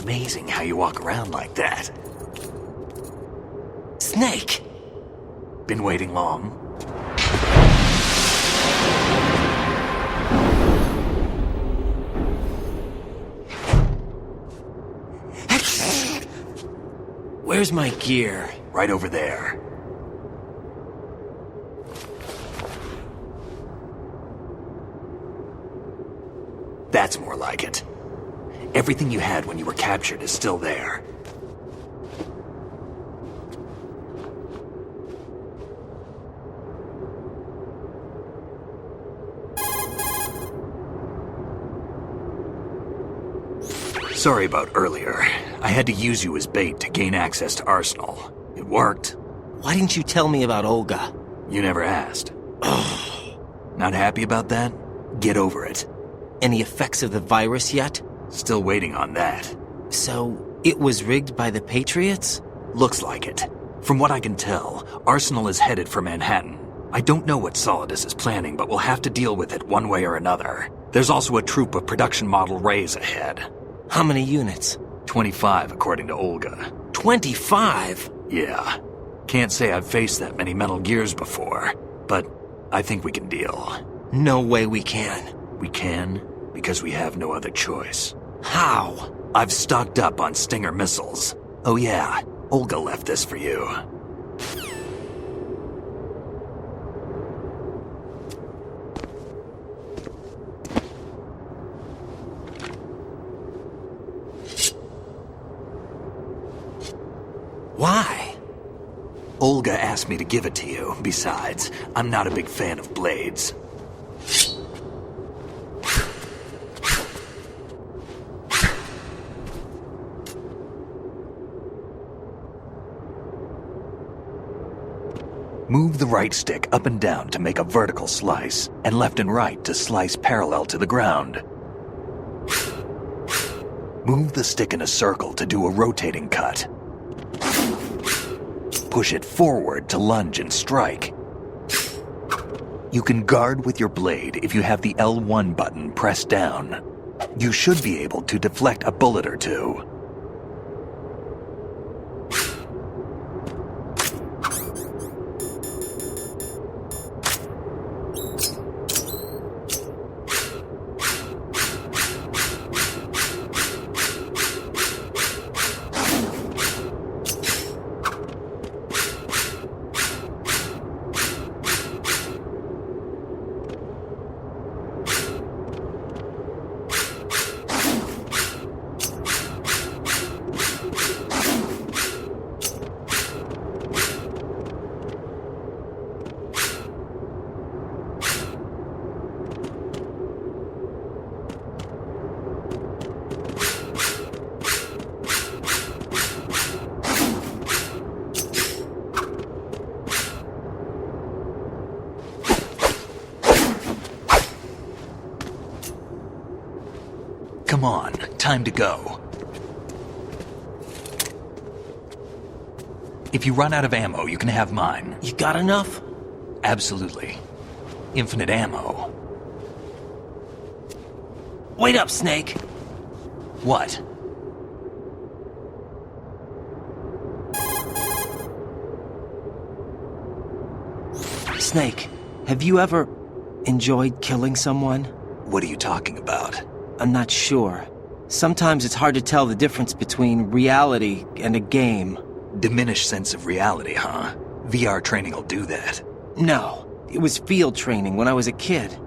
Amazing how you walk around like that. Snake! Been waiting long? Where's my gear? Right over there. That's more like it. Everything you had when you were captured is still there. Sorry about earlier. I had to use you as bait to gain access to Arsenal. It worked. Why didn't you tell me about Olga? You never asked. Not happy about that? Get over it. Any effects of the virus yet? Still waiting on that. So, it was rigged by the Patriots? Looks like it. From what I can tell, Arsenal is headed for Manhattan. I don't know what Solidus is planning, but we'll have to deal with it one way or another. There's also a troop of production model Rays ahead. How many units? 25, according to Olga. 25? Yeah. Can't say I've faced that many Metal Gears before, but I think we can deal. No way we can. We can, because we have no other choice. How? I've stocked up on Stinger missiles. Oh yeah, Olga left this for you. Why? Olga asked me to give it to you. Besides, I'm not a big fan of blades. Move the right stick up and down to make a vertical slice, and left and right to slice parallel to the ground. Move the stick in a circle to do a rotating cut. Push it forward to lunge and strike. You can guard with your blade if you have the L1 button pressed down. You should be able to deflect a bullet or two. Come on, time to go. If you run out of ammo, you can have mine. You got enough? Absolutely. Infinite ammo. Wait up, Snake. What? Snake, have you ever enjoyed killing someone? What are you talking about? I'm not sure. Sometimes it's hard to tell the difference between reality and a game. Diminished sense of reality, huh? VR training will do that. No, it was field training when I was a kid.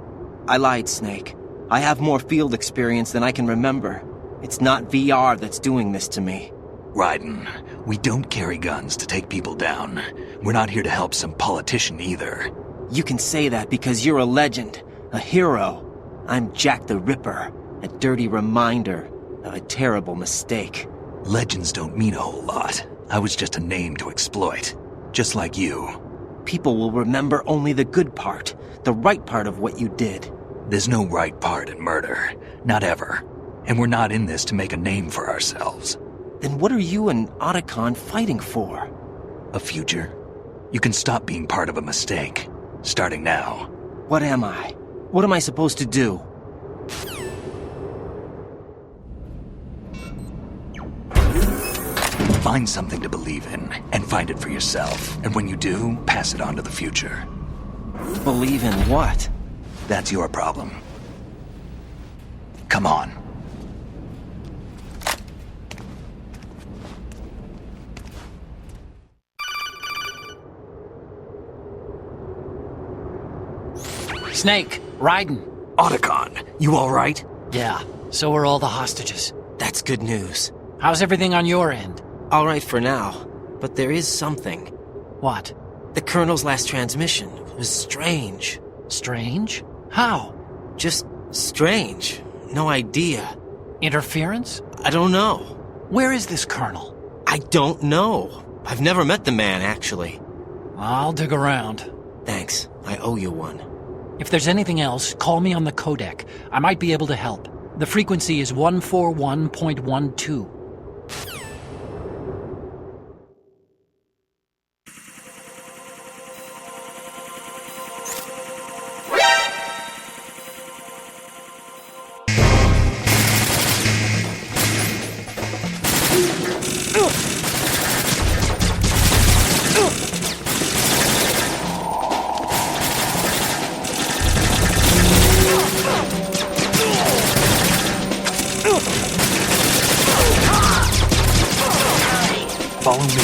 I lied, Snake. I have more field experience than I can remember. It's not VR that's doing this to me. Raiden, we don't carry guns to take people down. We're not here to help some politician either. You can say that because you're a legend, a hero. I'm Jack the Ripper, a dirty reminder of a terrible mistake. Legends don't mean a whole lot. I was just a name to exploit. Just like you. People will remember only the good part, the right part of what you did. There's no right part in murder. Not ever. And we're not in this to make a name for ourselves. Then what are you and Otacon fighting for? A future. You can stop being part of a mistake. Starting now. What am I? What am I supposed to do? Find something to believe in, and find it for yourself. And when you do, pass it on to the future. Believe in what? That's your problem. Come on. Snake, Raiden. Otacon, you all right? Yeah, so are all the hostages. That's good news. How's everything on your end? All right for now, but there is something. What? The Colonel's last transmission was strange. Strange? How? Just strange. No idea. Interference? I don't know. Where is this Colonel? I don't know. I've never met the man, actually. I'll dig around. Thanks. I owe you one. If there's anything else, call me on the codec. I might be able to help. The frequency is 141.12. Follow me.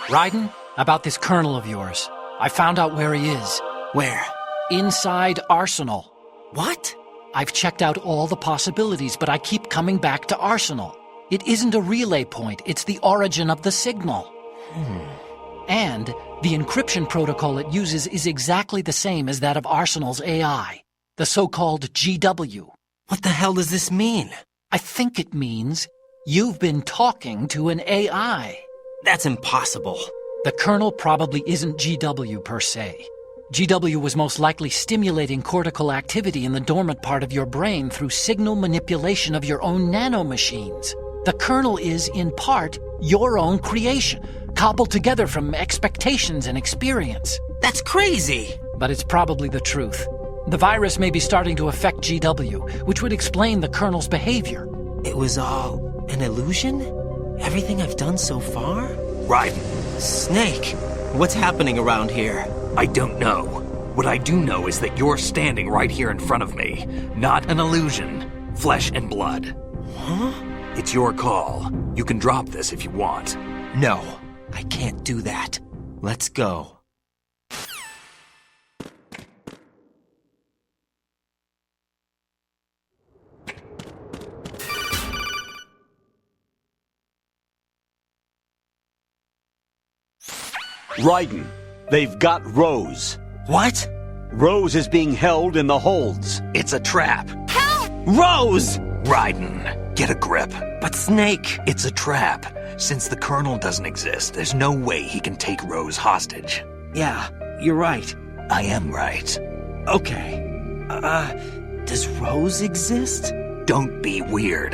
Raiden, about this Colonel of yours. I found out where he is. Where? Inside Arsenal. What? I've checked out all the possibilities, but I keep coming back to Arsenal. It isn't a relay point, it's the origin of the signal. And the encryption protocol it uses is exactly the same as that of Arsenal's AI, the so-called GW. What the hell does this mean? I think it means you've been talking to an AI. That's impossible. The Colonel probably isn't GW per se. GW was most likely stimulating cortical activity in the dormant part of your brain through signal manipulation of your own nanomachines. The Colonel is, in part, your own creation, cobbled together from expectations and experience. That's crazy! But it's probably the truth. The virus may be starting to affect GW, which would explain the Colonel's behavior. It was all an illusion? Everything I've done so far? Raiden, Snake, what's happening around here? I don't know. What I do know is that you're standing right here in front of me. Not an illusion. Flesh and blood. Huh? It's your call. You can drop this if you want. No, I can't do that. Let's go. Raiden, they've got Rose. What? Rose is being held in the holds. It's a trap. Rose! Raiden, get a grip. But Snake... It's a trap. Since the Colonel doesn't exist, there's no way he can take Rose hostage. Yeah, you're right. I am right. Okay. Does Rose exist? Don't be weird.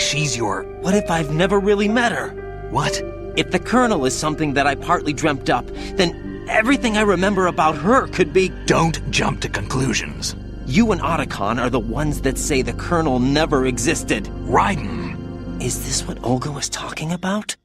She's your... What if I've never really met her? What? If the Colonel is something that I partly dreamt up, then everything I remember about her could be... Don't jump to conclusions. You and Otacon are the ones that say the Colonel never existed. Raiden! Is this what Olga was talking about?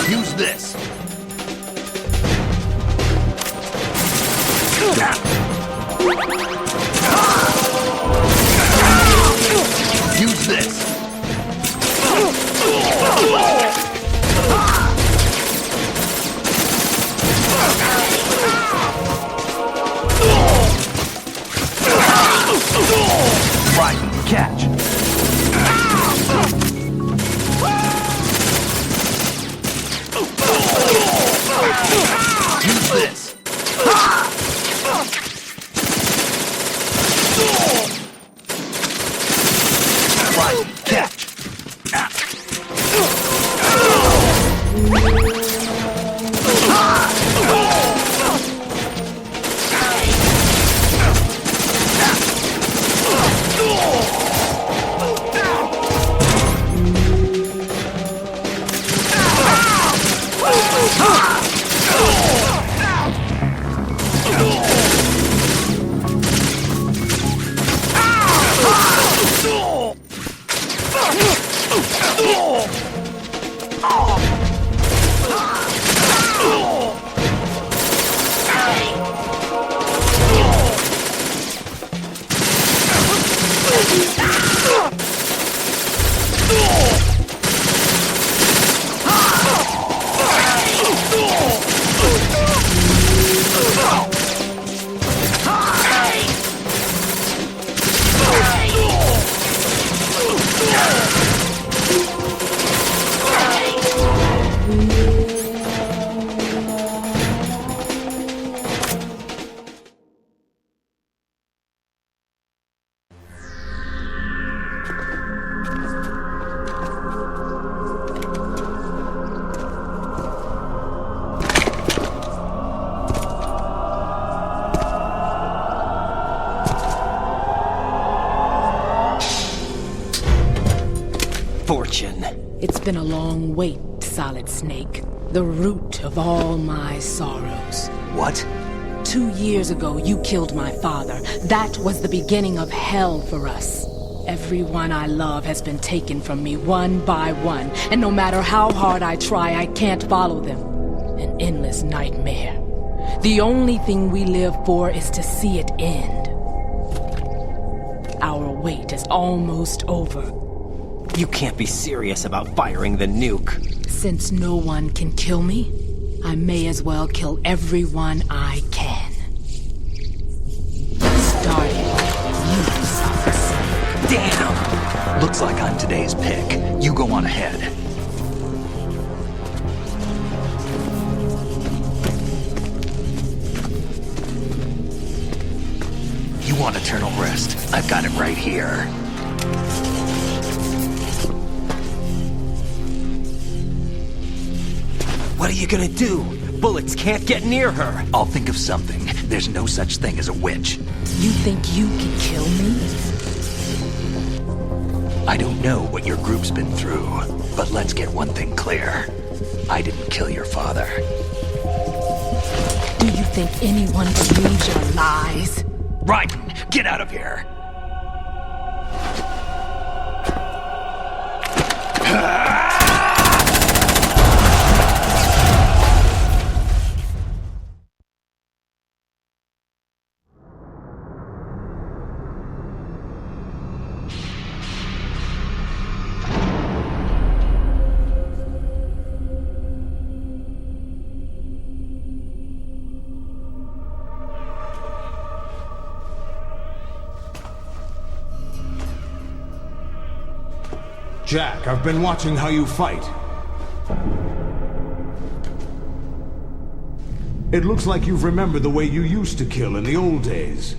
Use this. Use this. Right, catch. Use this. Right, catch. Fortune. It's been a long wait, Solid Snake. The root of all my sorrows. What? 2 years ago, you killed my father. That was the beginning of hell for us. Everyone I love has been taken from me one by one, and no matter how hard I try, I can't follow them. An endless nightmare. The only thing we live for is to see it end. Our wait is almost over. You can't be serious about firing the nuke. Since no one can kill me, I may as well kill everyone I can. Starting with you, Solid Snake. Damn! Looks like I'm today's pick. You go on ahead. You want eternal rest? I've got it right here. What are you gonna do? Bullets can't get near her. I'll think of something. There's no such thing as a witch. You think you can kill me? I don't know what your group's been through, but let's get one thing clear. I didn't kill your father. Do you think anyone believes your lies? Raiden, get out of here! Jack, I've been watching how you fight. It looks like you've remembered the way you used to kill in the old days.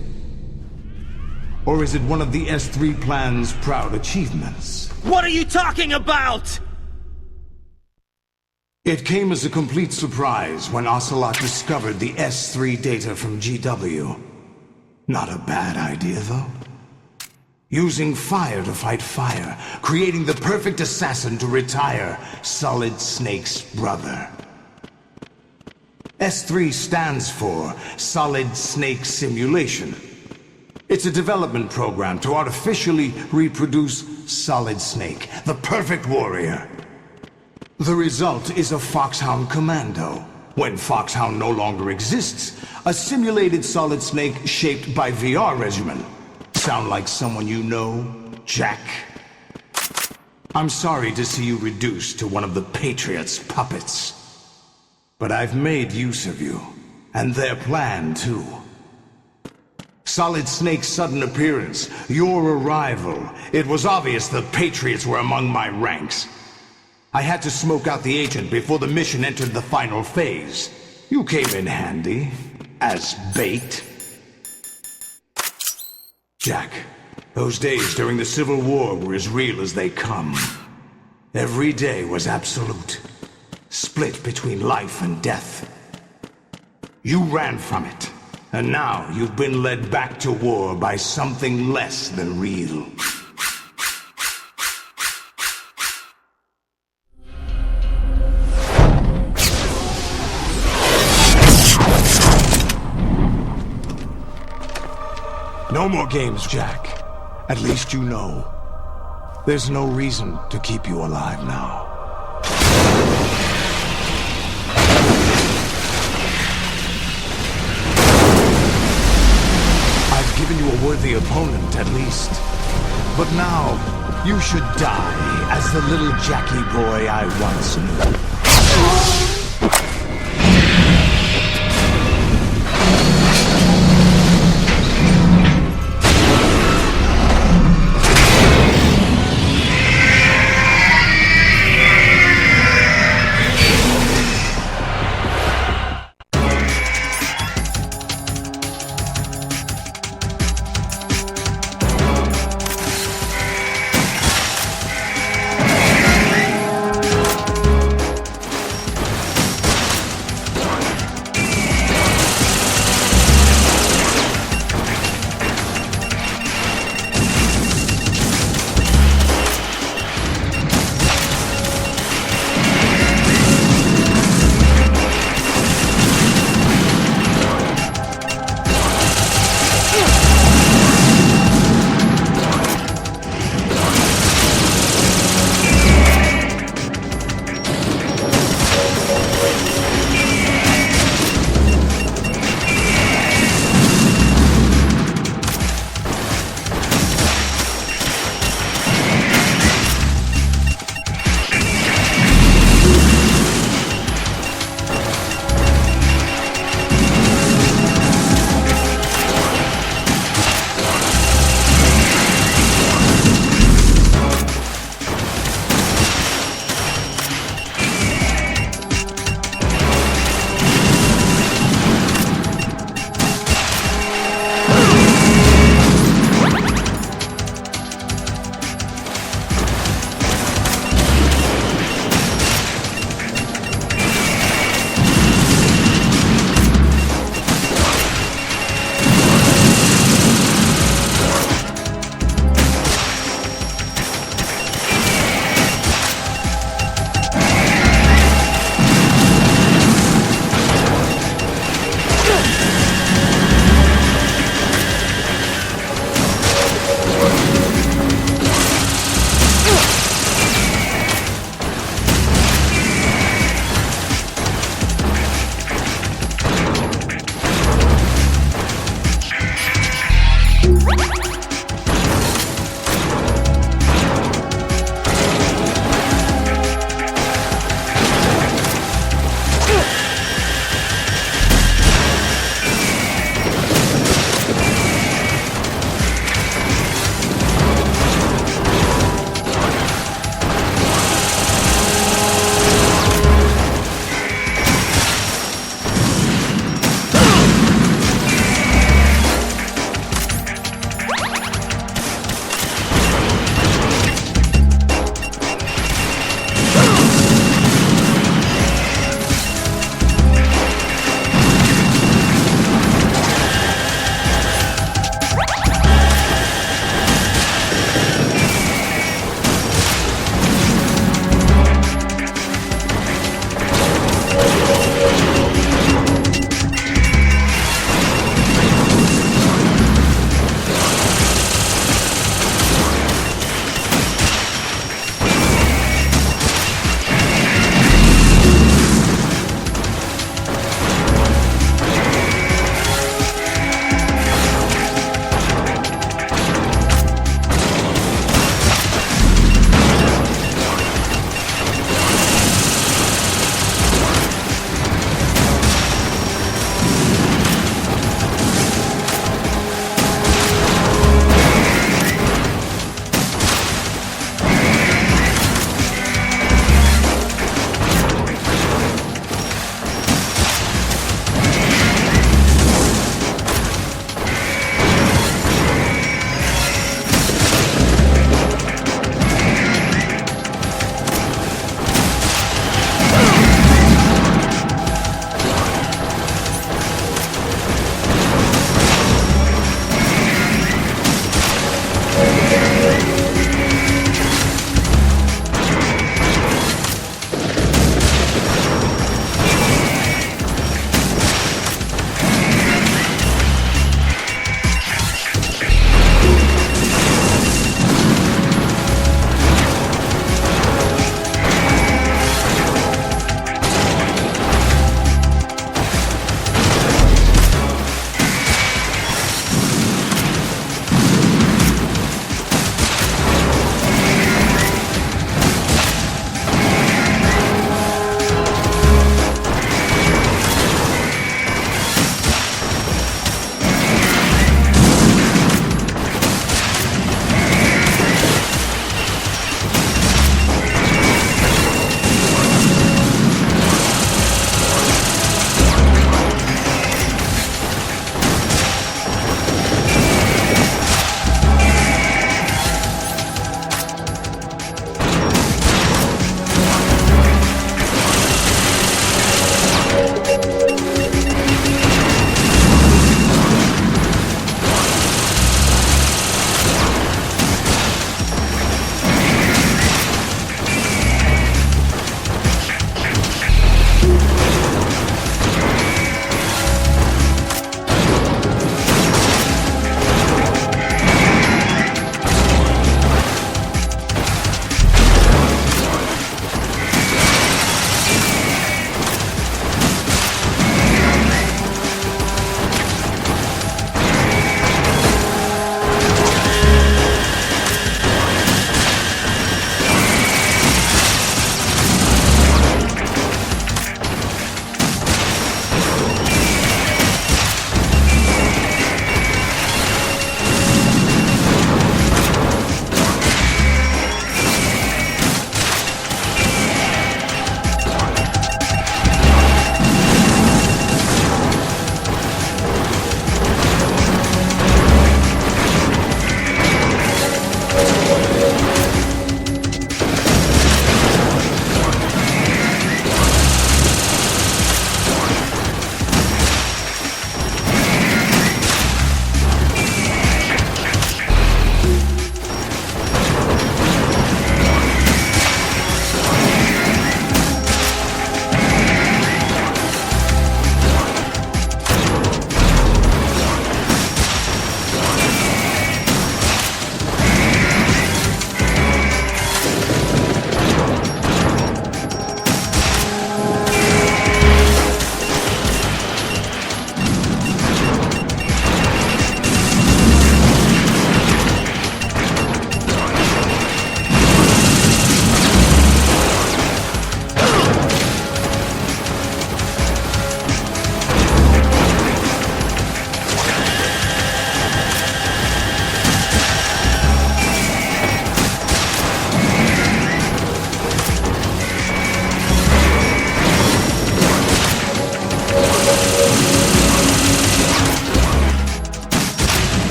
Or is it one of the S3 plan's proud achievements? What are you talking about? It came as a complete surprise when Ocelot discovered the S3 data from GW. Not a bad idea, though. Using fire to fight fire, creating the perfect assassin to retire Solid Snake's brother. S3 stands for Solid Snake Simulation. It's a development program to artificially reproduce Solid Snake, the perfect warrior. The result is a Foxhound Commando. When Foxhound no longer exists, a simulated Solid Snake shaped by VR regimen. Sound like someone you know, Jack? I'm sorry to see you reduced to one of the Patriots' puppets. But I've made use of you, and their plan too. Solid Snake's sudden appearance, your arrival, it was obvious the Patriots were among my ranks. I had to smoke out the agent before the mission entered the final phase. You came in handy, as bait. Jack, those days during the Civil War were as real as they come. Every day was absolute, split between life and death. You ran from it, and now you've been led back to war by something less than real. No more games, Jack. At least you know. There's no reason to keep you alive now. I've given you a worthy opponent, at least. But now, you should die as the little Jackie boy I once knew.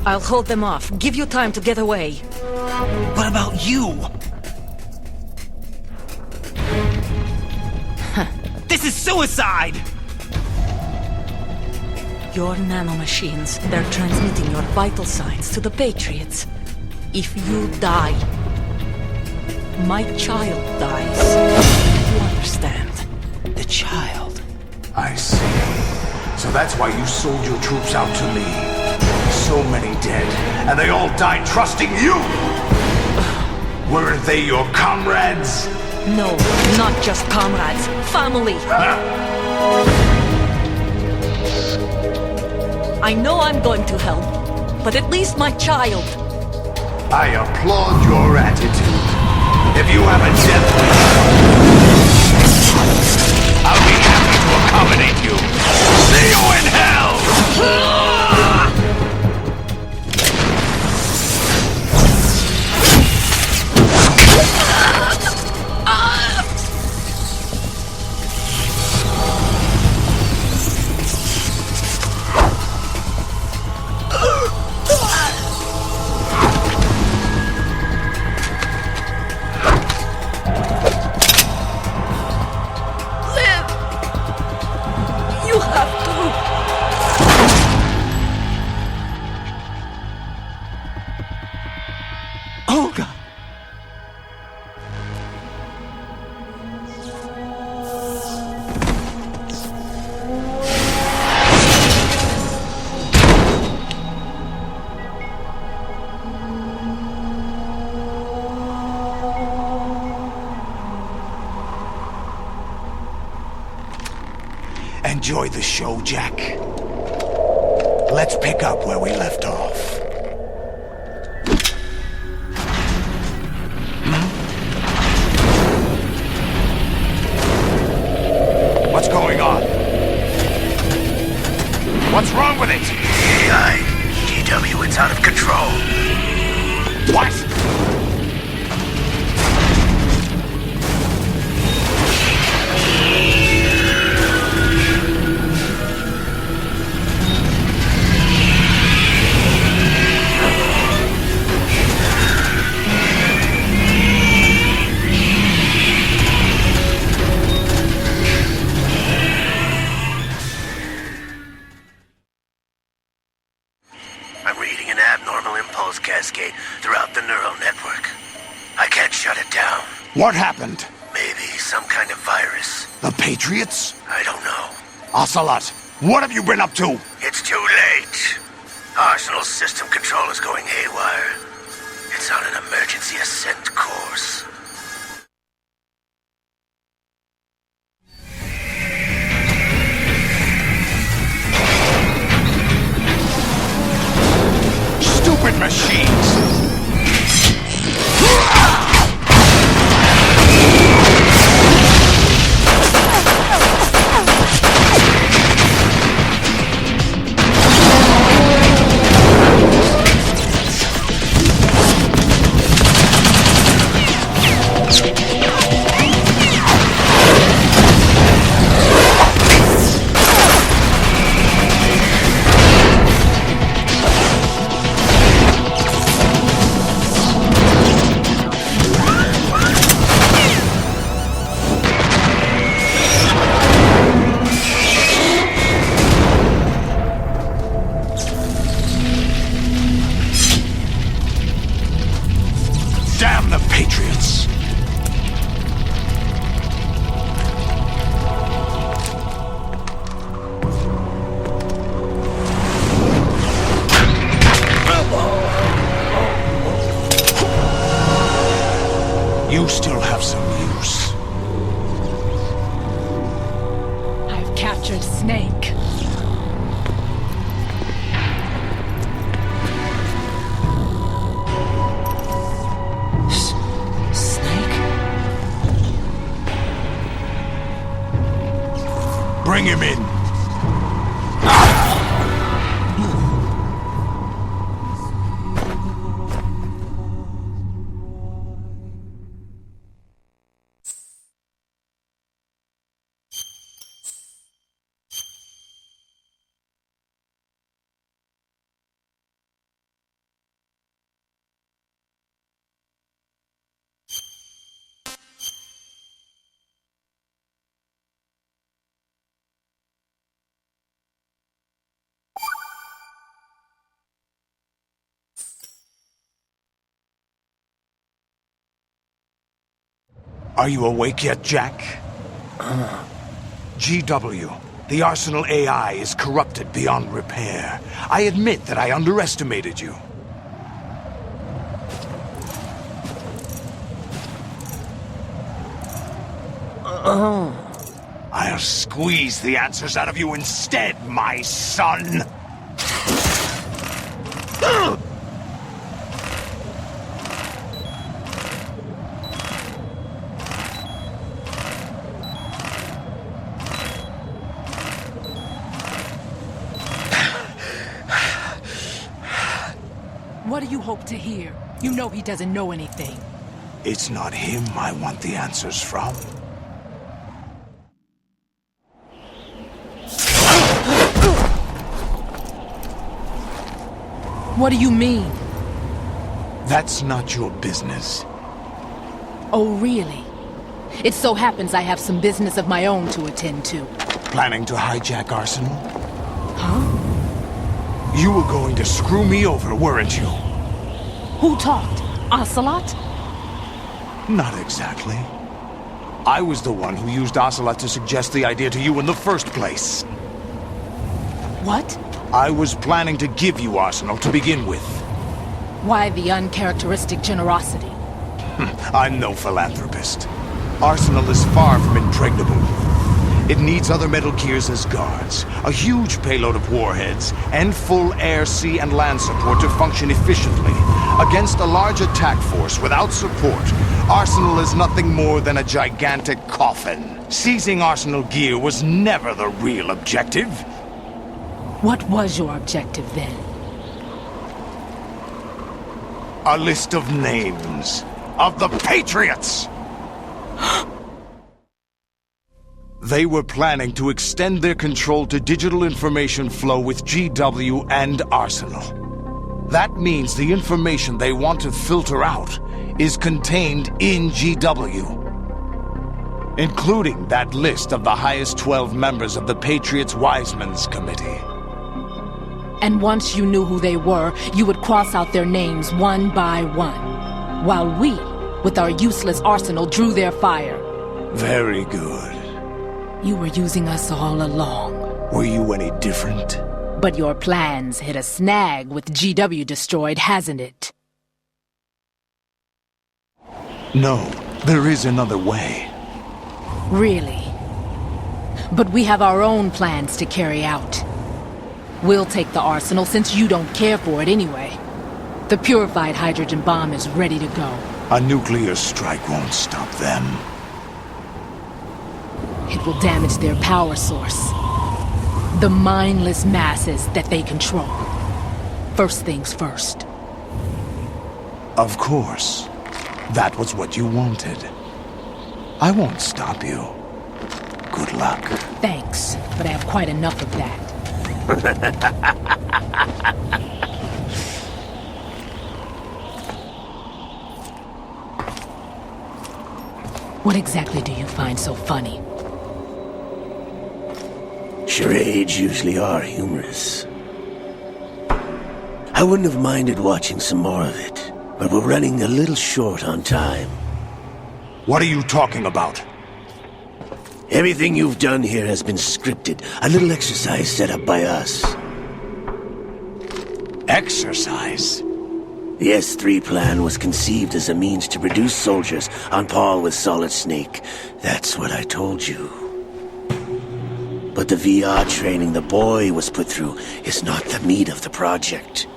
I'll hold them off. Give you time to get away. What about you? This is suicide! Your nanomachines, they're transmitting your vital signs to the Patriots. If you die, my child dies. You understand? The child. I see. So that's why you sold your troops out to me. So many dead, and they all died trusting you! Weren't they your comrades? No, not just comrades. Family. I know I'm going to hell, but at least my child. I applaud your attitude. If you have a death wish, I'll be happy to accommodate you. See you in hell! Enjoy the show, Jack. Let's pick up where we left off. What's going on? What's wrong with it? AI, GW, it's out of control. What? I'm reading an abnormal impulse cascade throughout the neural network. I can't shut it down. What happened? Maybe some kind of virus. The Patriots? I don't know. Ocelot, what have you been up to? It's too late. Arsenal's system control is going haywire. It's on an emergency ascent course. Stupid machines! Damn the Patriots! You still have some use. I've captured Snake. Snake? Bring him in. Are you awake yet, Jack? GW, the Arsenal AI is corrupted beyond repair. I admit that I underestimated you. I'll squeeze the answers out of you instead, my son! What do you hope to hear? You know he doesn't know anything. It's not him I want the answers from. What do you mean? That's not your business. Oh, really? It so happens I have some business of my own to attend to. Planning to hijack Arsenal? Huh? You were going to screw me over, weren't you? Who talked? Ocelot? Not exactly. I was the one who used Ocelot to suggest the idea to you in the first place. What? I was planning to give you Arsenal to begin with. Why the uncharacteristic generosity? I'm no philanthropist. Arsenal is far from impregnable. It needs other Metal Gears as guards, a huge payload of warheads, and full air, sea, and land support to function efficiently. Against a large attack force without support, Arsenal is nothing more than a gigantic coffin. Seizing Arsenal gear was never the real objective. What was your objective then? A list of names of the Patriots! They were planning to extend their control to digital information flow with GW and Arsenal. That means the information they want to filter out is contained in GW, including that list of the highest 12 members of the Patriots Wiseman's Committee. And once you knew who they were, you would cross out their names one by one, while we, with our useless arsenal, drew their fire. Very good. You were using us all along. Were you any different? But your plans hit a snag with GW destroyed, hasn't it? No, there is another way. Really? But we have our own plans to carry out. We'll take the arsenal since you don't care for it anyway. The purified hydrogen bomb is ready to go. A nuclear strike won't stop them. It will damage their power source. The mindless masses that they control. First things first. Of course. That was what you wanted. I won't stop you. Good luck. Thanks, but I have quite enough of that. What exactly do you find so funny? Charades usually are humorous. I wouldn't have minded watching some more of it, but we're running a little short on time. What are you talking about? Everything you've done here has been scripted, a little exercise set up by us. Exercise? The S3 plan was conceived as a means to produce soldiers on par with Solid Snake. That's what I told you. But the VR training the boy was put through is not the meat of the project.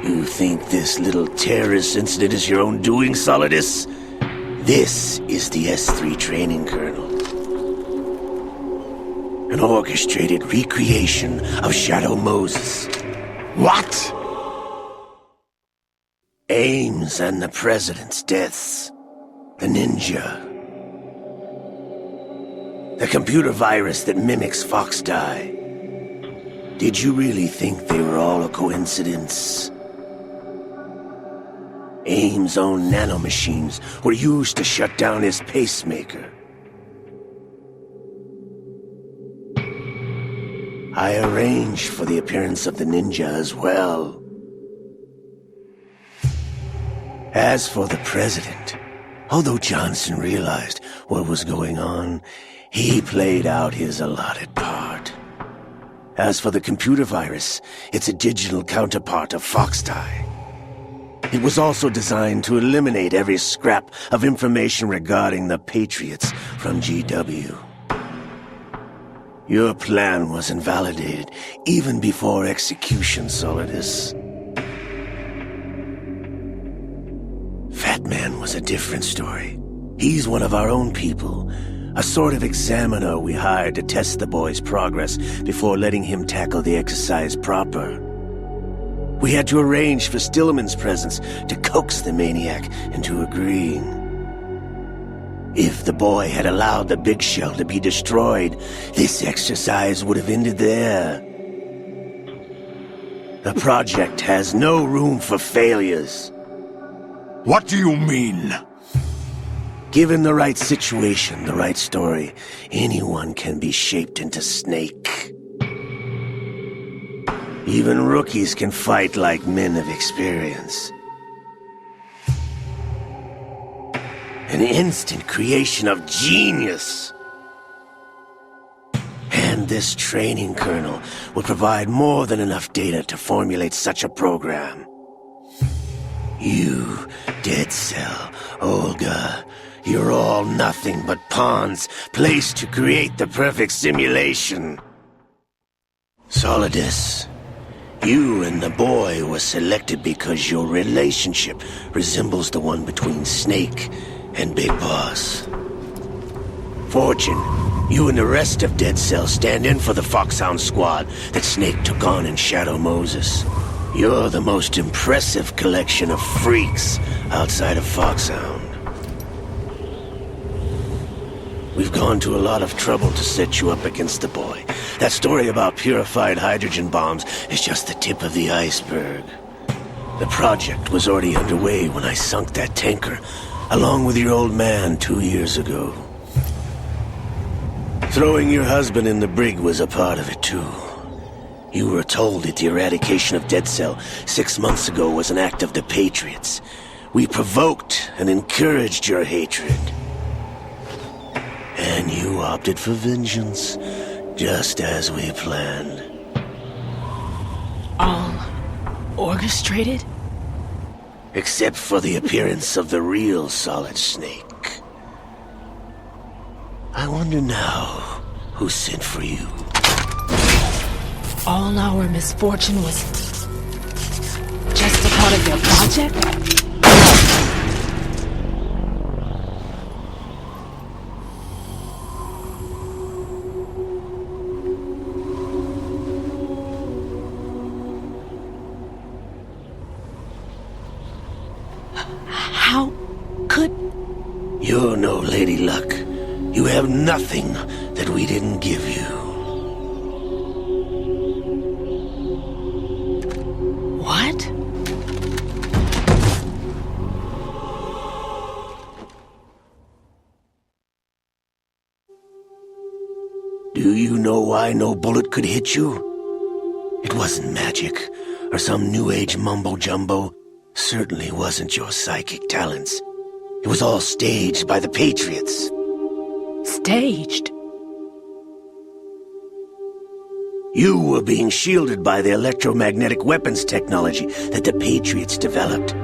You think this little terrorist incident is your own doing, Solidus? This is the S3 training kernel. An orchestrated recreation of Shadow Moses. What? Ames and the President's deaths. The ninja. The computer virus that mimics Foxdie. Did you really think they were all a coincidence? Ames' own nanomachines were used to shut down his pacemaker. I arranged for the appearance of the ninja as well. As for the president, although Johnson realized what was going on, he played out his allotted part. As for the computer virus, it's a digital counterpart of Foxtie. It was also designed to eliminate every scrap of information regarding the Patriots from GW. Your plan was invalidated even before execution, Solidus. Fat Man was a different story. He's one of our own people, a sort of examiner we hired to test the boy's progress before letting him tackle the exercise proper. We had to arrange for Stillman's presence to coax the maniac into agreeing. If the boy had allowed the big shell to be destroyed, this exercise would have ended there. The project has no room for failures. What do you mean? Given the right situation, the right story, anyone can be shaped into Snake. Even rookies can fight like men of experience. An instant creation of genius. And this training kernel would provide more than enough data to formulate such a program. You, Dead Cell, Olga, you're all nothing but pawns placed to create the perfect simulation. Solidus, you and the boy were selected because your relationship resembles the one between Snake and Big Boss. Fortune, you and the rest of Dead Cell stand in for the Foxhound squad that Snake took on in Shadow Moses. You're the most impressive collection of freaks outside of Foxhound. We've gone to a lot of trouble to set you up against the boy. That story about purified hydrogen bombs is just the tip of the iceberg. The project was already underway when I sunk that tanker, along with your old man 2 years ago. Throwing your husband in the brig was a part of it too. You were told that the eradication of Dead Cell 6 months ago was an act of the Patriots. We provoked and encouraged your hatred. And you opted for vengeance, just as we planned. All orchestrated? Except for the appearance of the real Solid Snake. I wonder now who sent for you. All our misfortune was just a part of your project? How could... You're no Lady Luck. You have nothing that we didn't give you. What? Do you know why no bullet could hit you? It wasn't magic, or some new age mumbo-jumbo. Certainly wasn't your psychic talents. It was all staged by the Patriots. Staged? You were being shielded by the electromagnetic weapons technology that the Patriots developed.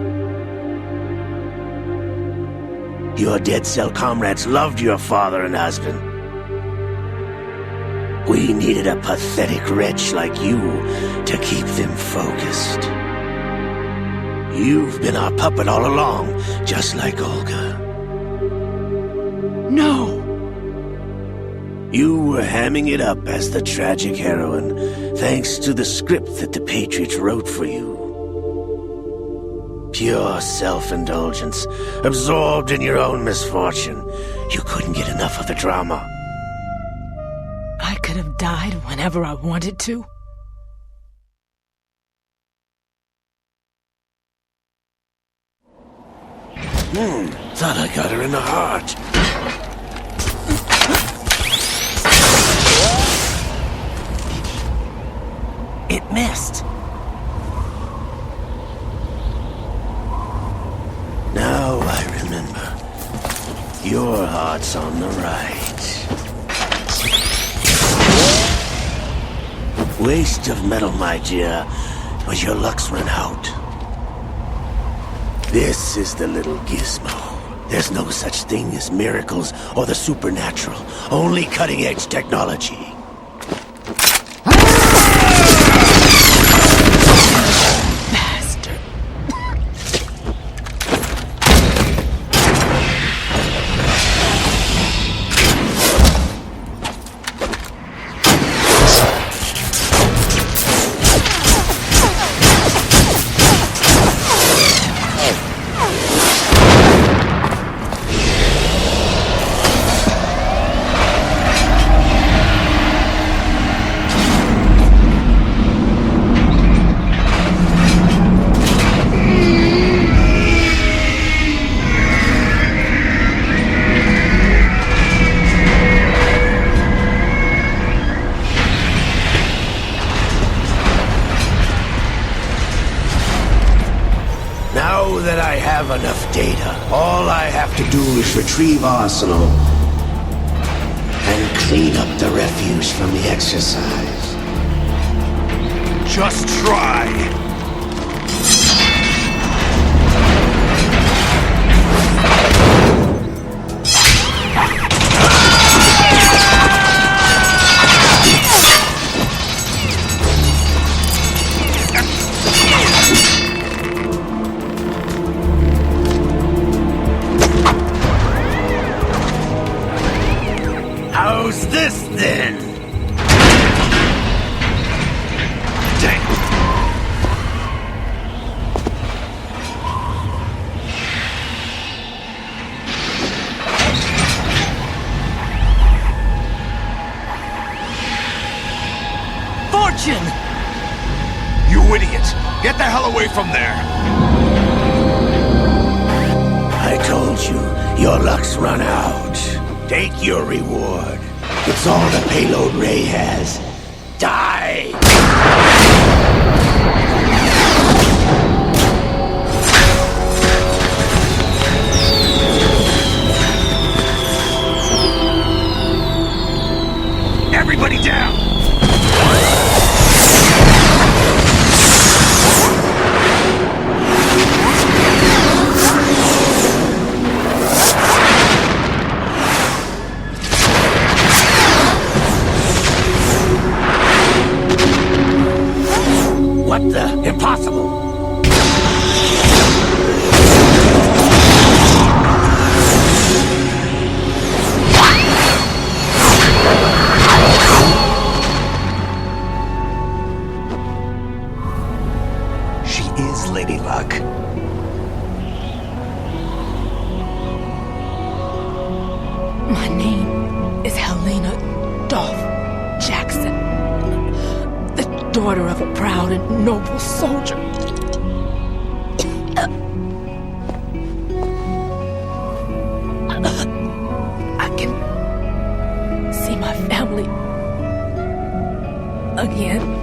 Your Dead Cell comrades loved your father and husband. We needed a pathetic wretch like you to keep them focused. You've been our puppet all along, just like Olga. No! You were hamming it up as the tragic heroine, thanks to the script that the Patriots wrote for you. Pure self-indulgence, absorbed in your own misfortune. You couldn't get enough of the drama. I could have died whenever I wanted to. Thought I got her in the heart. It missed. Your heart's on the right. Waste of metal, my dear, but your luck's run out. This is the little gizmo. There's no such thing as miracles or the supernatural, only cutting-edge technology. Bastard. Now that I have enough data, all I have to do is retrieve Arsenal and clean up the refuse from the exercise. Just try. How's this then? Dang. Fortune! You idiot! Get the hell away from there! I told you, your luck's run out. Take your reward. It's all the payload Ray has. Die! Everybody down! What the? Impossible! She is Lady Luck. My name is Helena Dolph Jackson, the daughter of a proud and noble soldier. I can see my family again.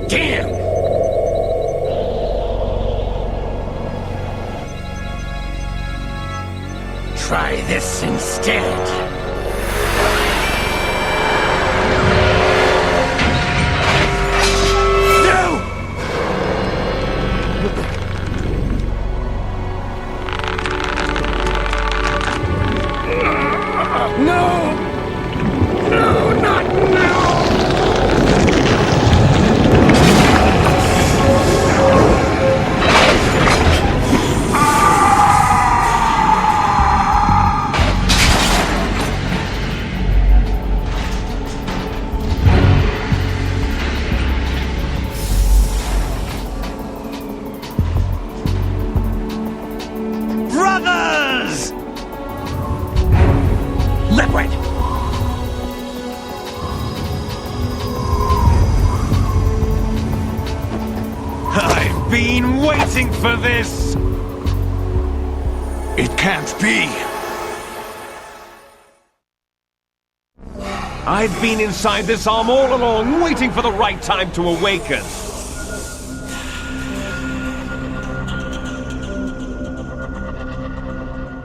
Damn! Try this instead. Brothers! Liquid! I've been waiting for this! It can't be! I've been inside this arm all along, waiting for the right time to awaken.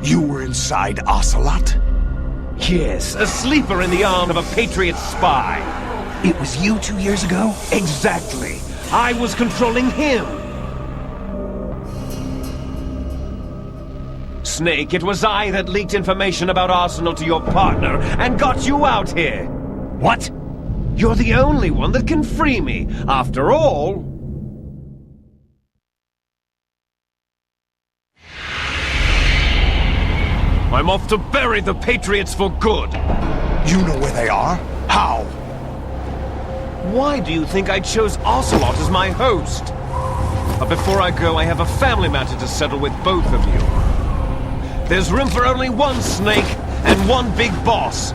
You were inside Ocelot? Yes, a sleeper in the arm of a Patriot spy. It was you 2 years ago? Exactly. I was controlling him. Snake, it was I that leaked information about Arsenal to your partner and got you out here. What? You're the only one that can free me. After all... I'm off to bury the Patriots for good. You know where they are? How? Why do you think I chose Ocelot as my host? But before I go, I have a family matter to settle with both of you. There's room for only one Snake and one big boss.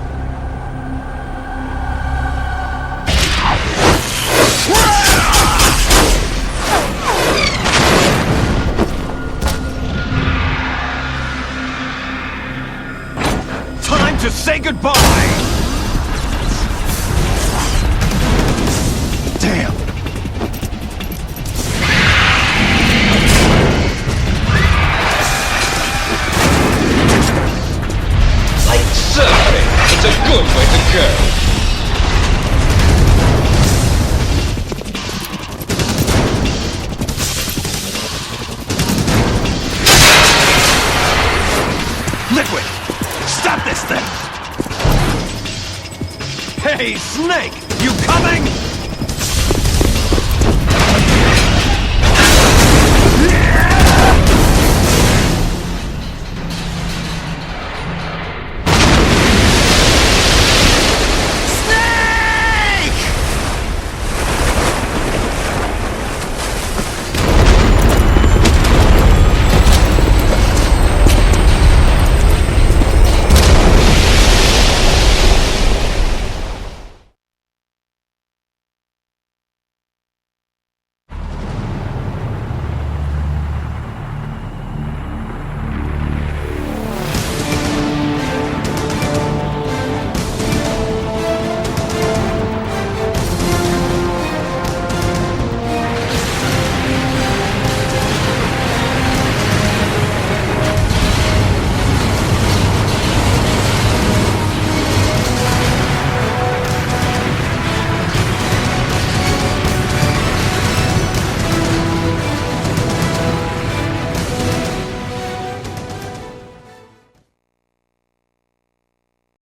Time to say goodbye! Damn! Like surfing, it's a good way to go. Liquid! Stop this thing! Hey, Snake! You coming?